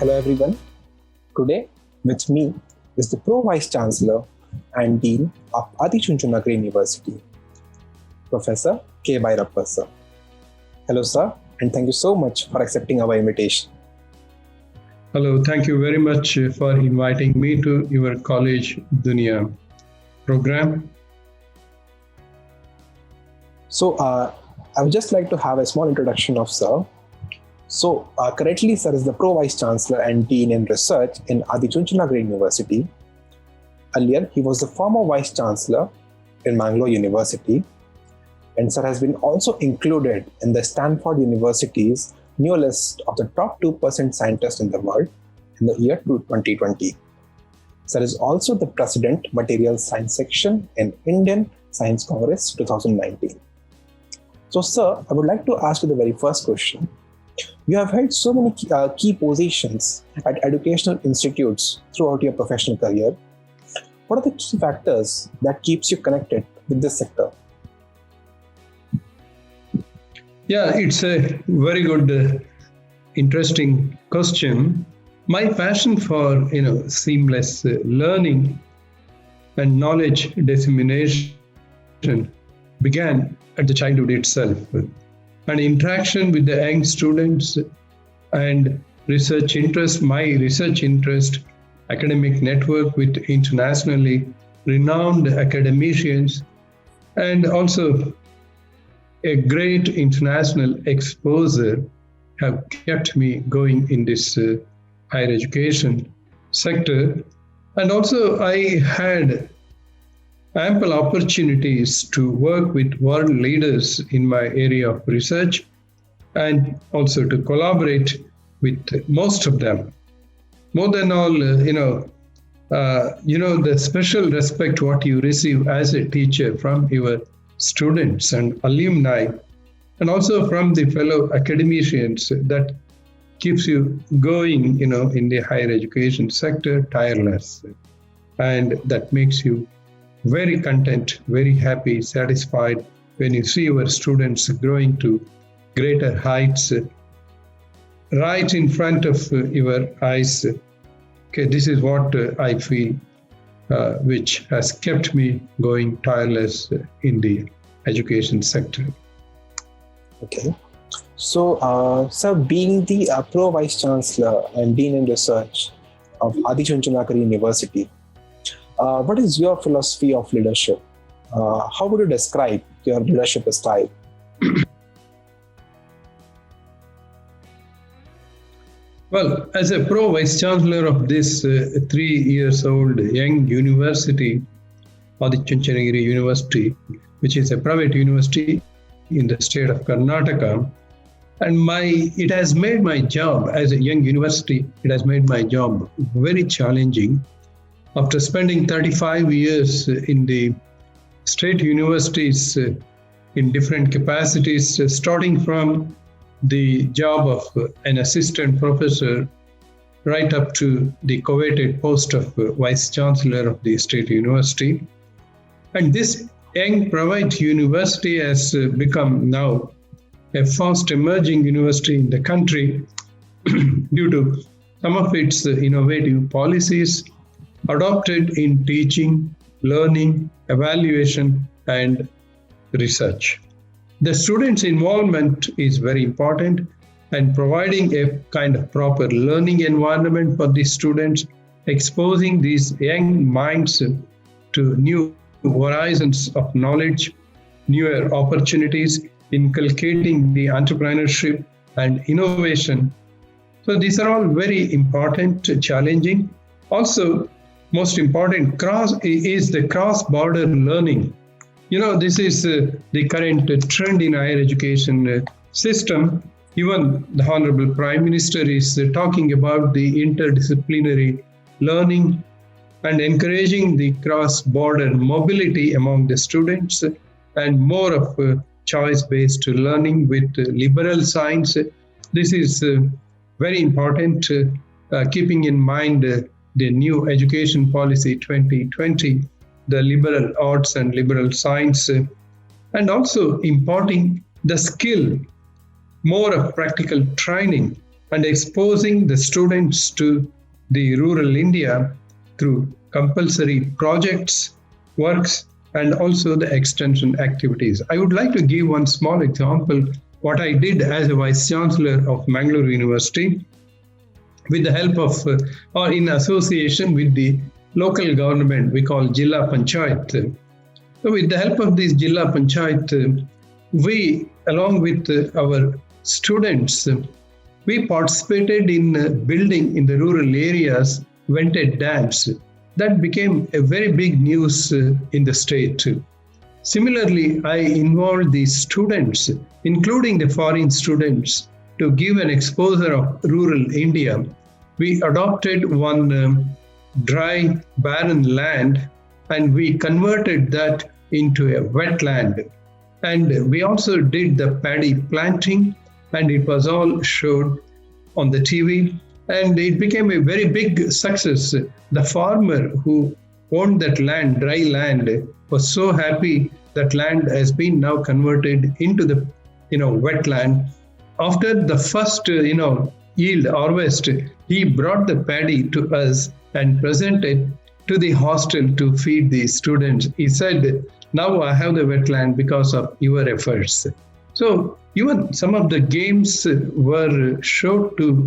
Hello everyone. Today with me is the Pro Vice Chancellor and Dean of Adichunchanagiri University, Professor K. Byrappa sir. Hello sir, and thank you so much for accepting our invitation. Hello, thank you very much for inviting me to your Collegedunia program. So I would just like to have a small introduction of sir. So currently sir is the Pro Vice Chancellor and Dean in Research in Adichunchanagiri University. Earlier he was the former Vice Chancellor in Mangalore University, and sir has been also included in the Stanford University's new list of the top 2% scientists in the world in the year 2020. Sir is also the President, Material Science Section in Indian Science Congress 2019. So sir, I would like to ask you the very first question. You have held so many key positions at educational institutes throughout your professional career. What are the key factors that keeps you connected with this sector? Yeah, it's a very good, interesting question. My passion for seamless learning and knowledge dissemination began at the childhood itself. And interaction with the young students and my research interest, academic network with internationally renowned academicians, and also a great international exposure have kept me going in this higher education sector. And also I had ample opportunities to work with world leaders in my area of research and also to collaborate with most of them. More than all, the special respect what you receive as a teacher from your students and alumni, and also from the fellow academicians, that keeps you going, in the higher education sector tireless. And that makes you very content, very happy, satisfied when you see your students growing to greater heights right in front of your eyes. Okay, this is what I feel, which has kept me going tireless in the education sector. Okay. So, sir, being the Pro Vice Chancellor and Dean in Research of Adichunchanagiri University, what is your philosophy of leadership? How would you describe your leadership style? Well, as a Pro Vice Chancellor of this 3-year-old young university, Adichunchanagiri University, which is a private university in the state of Karnataka, and it has made my job as a young university, it has made my job very challenging. After spending 35 years in the state universities in different capacities, starting from the job of an assistant professor right up to the coveted post of Vice Chancellor of the state university. And this young private university has become now a fast emerging university in the country due to some of its innovative policies adopted in teaching, learning, evaluation, and research. The students' involvement is very important, and providing a kind of proper learning environment for the students, exposing these young minds to new horizons of knowledge, newer opportunities, inculcating the entrepreneurship and innovation. So these are all very important, challenging. Also, most important is the cross-border learning. This is the current trend in higher education system. Even the Honorable Prime Minister is talking about the interdisciplinary learning and encouraging the cross-border mobility among the students and more of choice-based learning with liberal science. This is very important, keeping in mind the new education policy 2020, the liberal arts and liberal science, and also imparting the skill, more of practical training and exposing the students to the rural India through compulsory projects, works, and also the extension activities. I would like to give one small example what I did as a Vice Chancellor of Mangalore University with the help of or in association with the local government we call Jilla Panchayat. So with the help of this Jilla Panchayat, we along with our students, we participated in building in the rural areas vented dams. That became a very big news in the state. Similarly, I involved the students, including the foreign students, to give an exposure of rural India. We adopted one dry, barren land and we converted that into a wetland. And we also did the paddy planting, and it was all showed on the TV. And it became a very big success. The farmer who owned that land, dry land, was so happy that land has been now converted into the wetland. After the first yield harvest, he brought the paddy to us and presented to the hostel to feed the students. He said, "Now I have the wetland because of your efforts." So even some of the games were showed to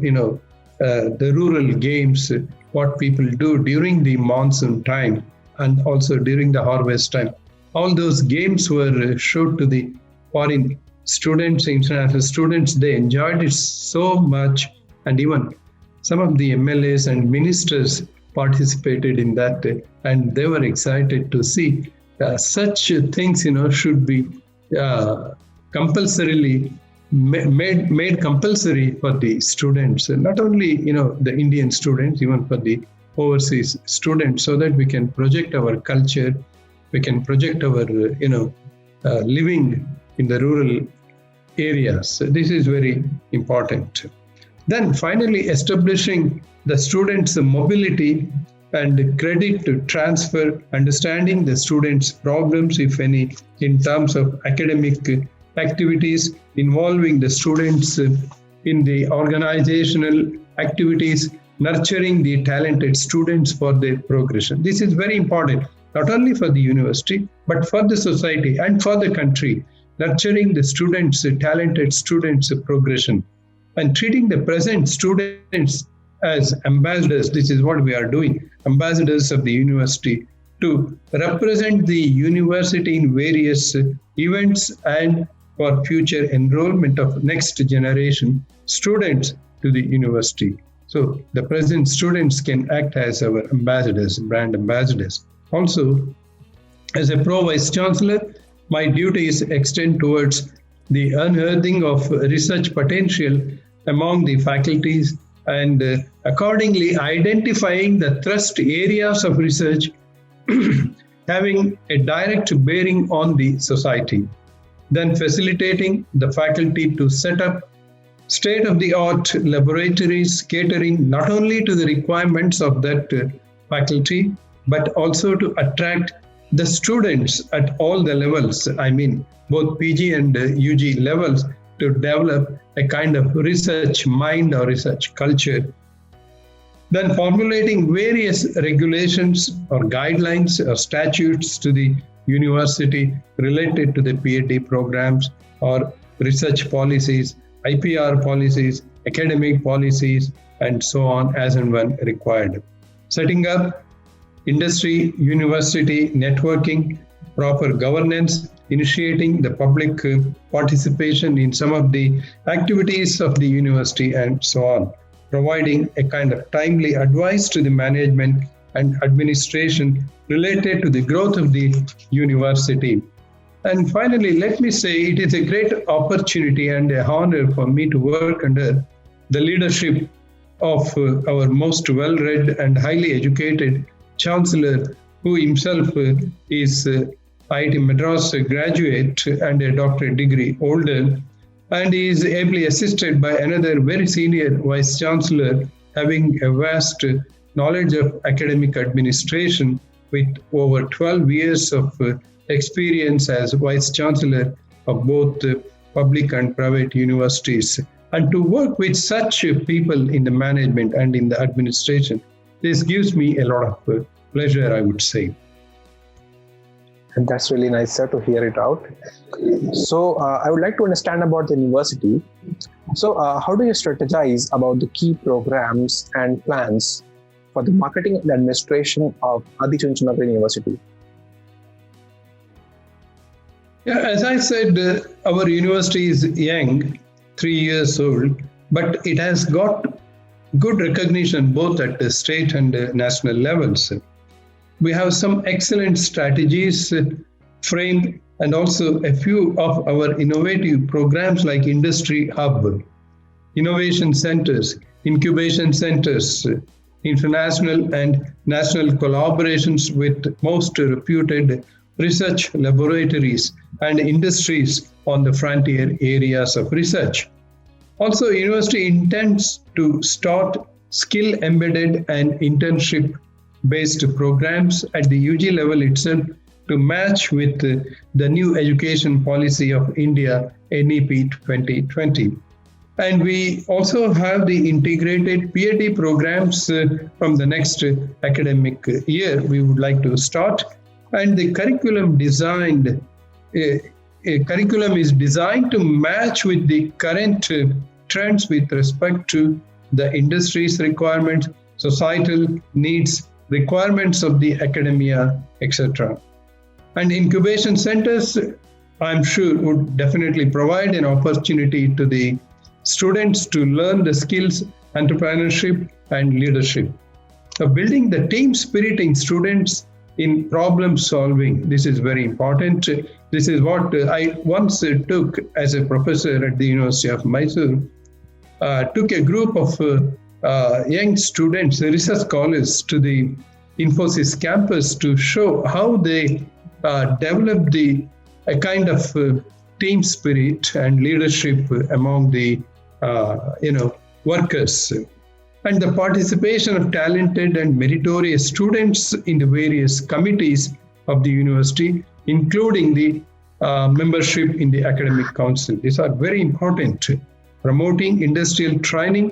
the rural games, what people do during the monsoon time and also during the harvest time. All those games were showed to the foreign students, international students. They enjoyed it so much, and even some of the MLAs and ministers participated in that, and they were excited to see such things should be compulsorily made compulsory for the students, not only the Indian students, even for the overseas students, so that we can project our culture, we can project our living in the rural areas. This is very important. Then finally, establishing the students' mobility and credit to transfer, understanding the students' problems, if any, in terms of academic activities, involving the students in the organizational activities, nurturing the talented students for their progression. This is very important, not only for the university, but for the society and for the country, nurturing the students, talented students' progression, and treating the present students as ambassadors. This is what we are doing, ambassadors of the university, to represent the university in various events and for future enrollment of next generation students to the university. So the present students can act as our ambassadors, brand ambassadors. Also, as a Pro-Vice Chancellor, my duties extend towards the unearthing of research potential among the faculties and accordingly identifying the thrust areas of research having a direct bearing on the society. Then facilitating the faculty to set up state-of-the-art laboratories catering not only to the requirements of that faculty, but also to attract the students at all the levels, I mean both PG and UG levels, to develop a kind of research mind or research culture. Then formulating various regulations or guidelines or statutes to the university related to the PhD programs or research policies, IPR policies, academic policies, and so on as and when required. Setting up industry, university networking, proper governance, initiating the public participation in some of the activities of the university, and so on. Providing a kind of timely advice to the management and administration related to the growth of the university. And finally, let me say it is a great opportunity and a honor for me to work under the leadership of our most well-read and highly educated Chancellor, who himself is IIT Madras graduate and a doctorate degree holder, and he is ably assisted by another very senior Vice Chancellor having a vast knowledge of academic administration with over 12 years of experience as Vice Chancellor of both public and private universities And to work with such people in the management and in the administration, this gives me a lot of pleasure, I would say. And that's really nice, sir, to hear it out. So I would like to understand about the university. So how do you strategize about the key programs and plans for the marketing and administration of Adichunchanagiri University? Yeah, as I said, our university is young, 3 years old, but it has got good recognition both at the state and national levels. We have some excellent strategies framed, and also a few of our innovative programs like Industry Hub, Innovation Centers, Incubation Centers, international and national collaborations with most reputed research laboratories and industries on the frontier areas of research. Also, university intends to start skill-embedded and internship-based programs at the UG level itself to match with the new education policy of India, NEP 2020. And we also have the integrated PhD programs from the next academic year we would like to start. And the curriculum is designed to match with the current trends with respect to the industry's requirements, societal needs, requirements of the academia, etc. And incubation centers, I'm sure, would definitely provide an opportunity to the students to learn the skills, entrepreneurship, and leadership. So building the team spirit in students in problem solving, this is very important. This is what I once took as a professor at the University of Mysore. Took a group of young students, research scholars, to the Infosys campus to show how they develop a kind of team spirit and leadership among the workers, and the participation of talented and meritorious students in the various committees of the university, including the membership in the academic council. These are very important. Promoting industrial training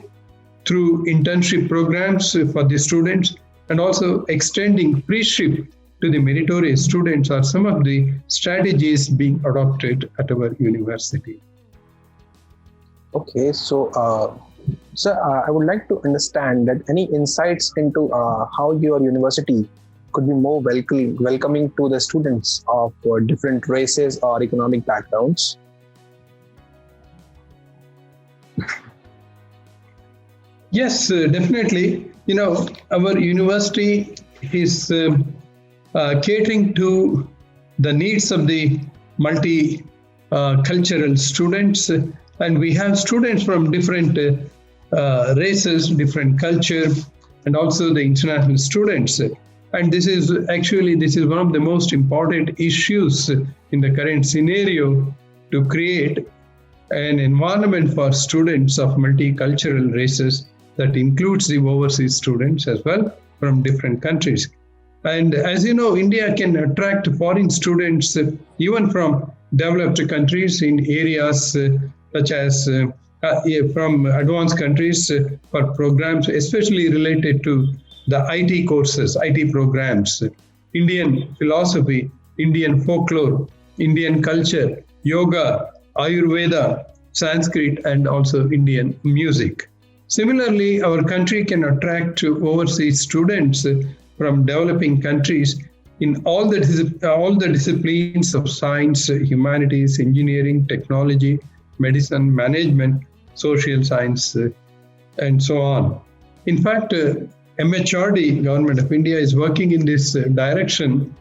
through internship programs for the students, and also extending pre-ship to the meritorious students are some of the strategies being adopted at our university. Okay, so sir, I would like to understand that any insights into how your university could be more welcoming to the students of different races or economic backgrounds. Yes, definitely. Our university is catering to the needs of the multicultural students, and we have students from different races, different culture, and also the international students. And this is one of the most important issues in the current scenario, to create an environment for students of multicultural races that includes the overseas students as well from different countries. And as you know, India can attract foreign students even from developed countries in areas such as from advanced countries for programs, especially related to the IT courses, IT programs, Indian philosophy, Indian folklore, Indian culture, yoga, Ayurveda, Sanskrit, and also Indian music. Similarly, our country can attract overseas students from developing countries in all the disciplines of science, humanities, engineering, technology, medicine, management, social science, and so on. In fact, MHRD, Government of India, is working in this direction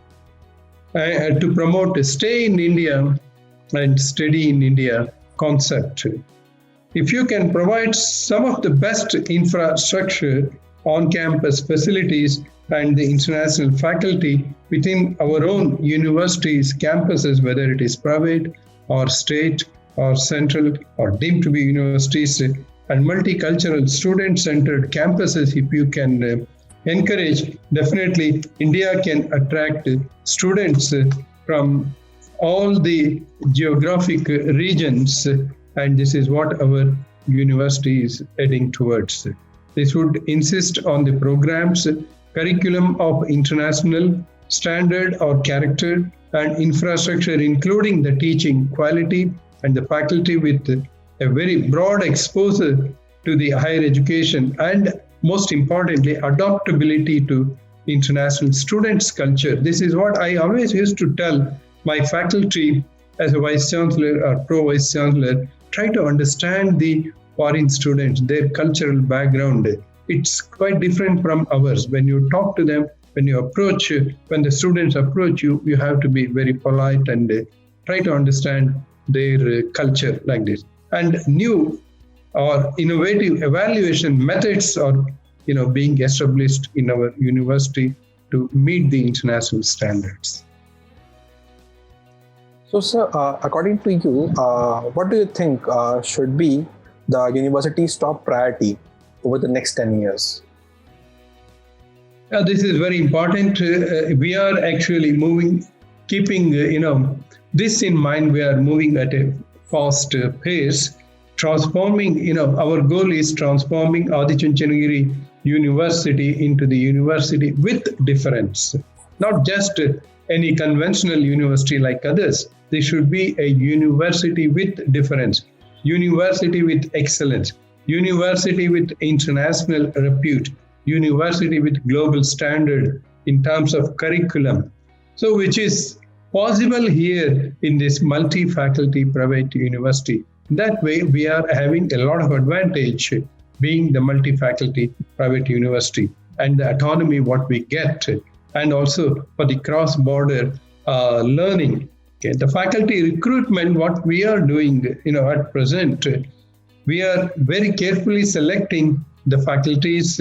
to promote a stay in India and study in India concept. If you can provide some of the best infrastructure, on-campus facilities, and the international faculty within our own universities, campuses, whether it is private or state or central or deemed to be universities, and multicultural student-centered campuses, if you can encourage, definitely India can attract students from all the geographic regions, and this is what our university is heading towards. This would insist on the programs, curriculum of international standard or character, and infrastructure, including the teaching quality and the faculty with a very broad exposure to the higher education, and most importantly, adaptability to international students' culture. This is what I always used to tell my faculty as a Vice Chancellor or Pro-Vice Chancellor. Try to understand the foreign students, their cultural background. It's quite different from ours. When you talk to them, when the students approach you, you have to be very polite and try to understand their culture like this. And new or innovative evaluation methods are being established in our university to meet the international standards. So, sir, according to you, what do you think should be the university's top priority over the next 10 years? This is very important. We are actually keeping this in mind. We are moving at a fast pace, transforming, our goal is transforming Adichunchanagiri University into the university with difference, not just any conventional university like others. They should be a university with difference, university with excellence, university with international repute, university with global standard in terms of curriculum. So which is possible here in this multi-faculty private university. That way we are having a lot of advantage being the multi-faculty private university and the autonomy what we get, and also for the cross-border learning. Okay, the faculty recruitment, what we are doing, at present, we are very carefully selecting the faculties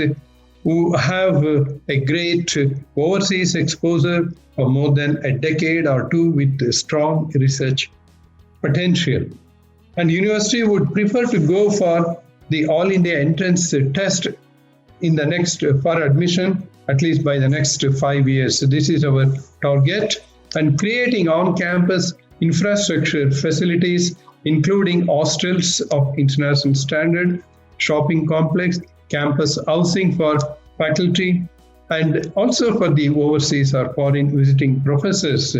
who have a great overseas exposure for more than a decade or two with strong research potential. And university would prefer to go for the All India entrance test in the next for admission, at least by the next 5 years. So this is our target. And creating on-campus infrastructure facilities, including hostels of international standard, shopping complex, campus housing for faculty, and also for the overseas or foreign visiting professors.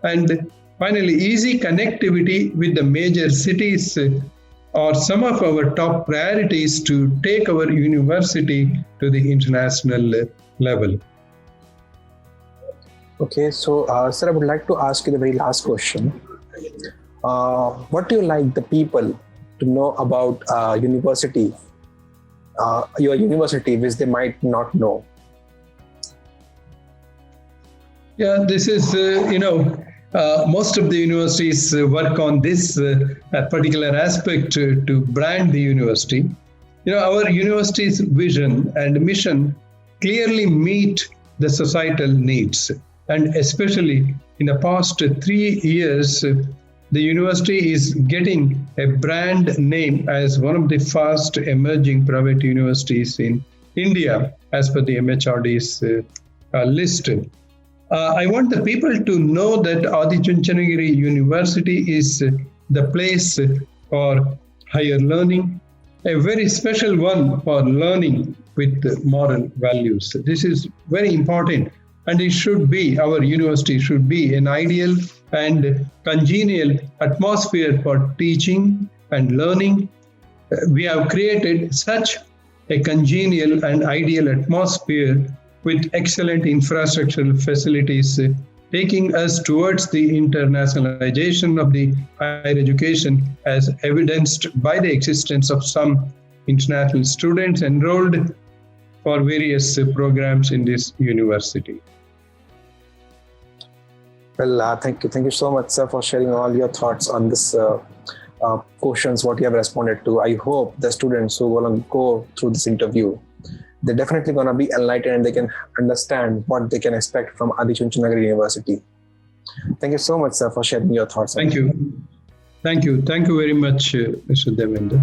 And finally, easy connectivity with the major cities are some of our top priorities to take our university to the international level. Okay, so sir, I would like to ask you the very last question. What do you like the people to know about university, your university, which they might not know? Yeah, this is, most of the universities work on this particular aspect to brand the university. Our university's vision and mission clearly meet the societal needs. And especially in the past 3 years, the university is getting a brand name as one of the fast emerging private universities in India, as per the MHRD's list. I want the people to know that Adichunchanagiri University is the place for higher learning, a very special one for learning with moral values. This is very important. And our university should be an ideal and congenial atmosphere for teaching and learning. We have created such a congenial and ideal atmosphere with excellent infrastructural facilities, taking us towards the internationalization of the higher education, as evidenced by the existence of some international students enrolled for various programs in this university. Well, thank you. Thank you so much, sir, for sharing all your thoughts on this questions, what you have responded to. I hope the students who are going to go through this interview, they're definitely going to be enlightened and they can understand what they can expect from Adichunchanagiri University. Thank you so much, sir, for sharing your thoughts. Thank you. Thank you. Thank you very much, Mr. Devendra.